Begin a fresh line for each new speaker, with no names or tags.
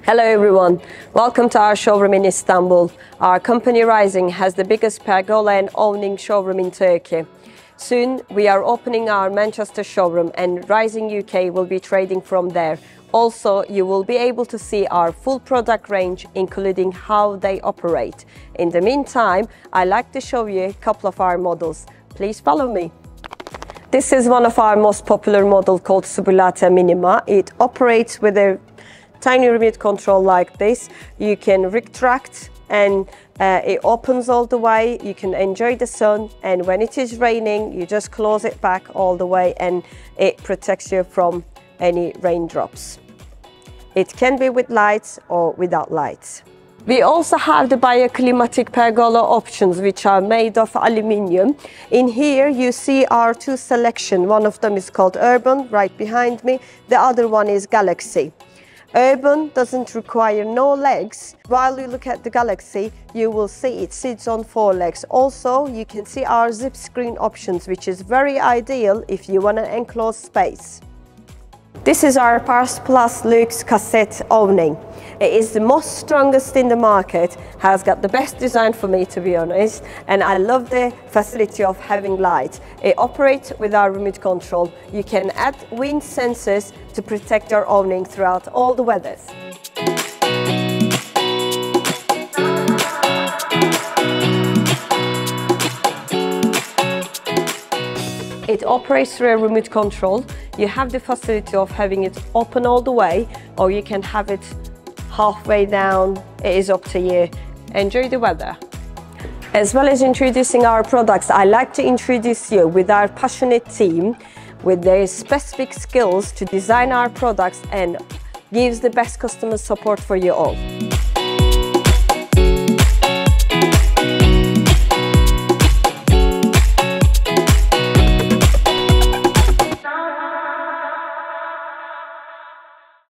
Hello everyone, welcome to our showroom in Istanbul. Our company Rising has the biggest pergola and awning showroom in Turkey. Soon we are opening our Manchester showroom and Rising UK will be trading from there. Also, you will be able to see our full product range, including how they operate. In the meantime, I'd like to show you a couple of our models. Please follow me. This is one of our most popular models called Subulata Minima. It operates with a tiny remote control like this. You can retract and it opens all the way. You can enjoy the sun, and when it is raining you just close it back all the way and it protects you from any raindrops. It can be with lights or without lights. We also have the bioclimatic pergola options, which are made of aluminium. In here you see our two selections. One of them is called Urban, right behind me. The other one is Galaxy. Urban doesn't require no legs. While you look at the Galaxy, you will see it sits on 4 legs. Also, you can see our zip screen options, which is very ideal if you want an enclosed space. This is our Pars Plus Luxe Cassette awning. It is the most strongest in the market, has got the best design for me, to be honest, and I love the facility of having light. It operates with our remote control. You can add wind sensors to protect your awning throughout all the weathers. It operates through a remote control. You have the facility of having it open all the way, or you can have it halfway down. It is up to you. Enjoy the weather. As well as introducing our products, I like to introduce you with our passionate team with their specific skills to design our products and gives the best customer support for you all.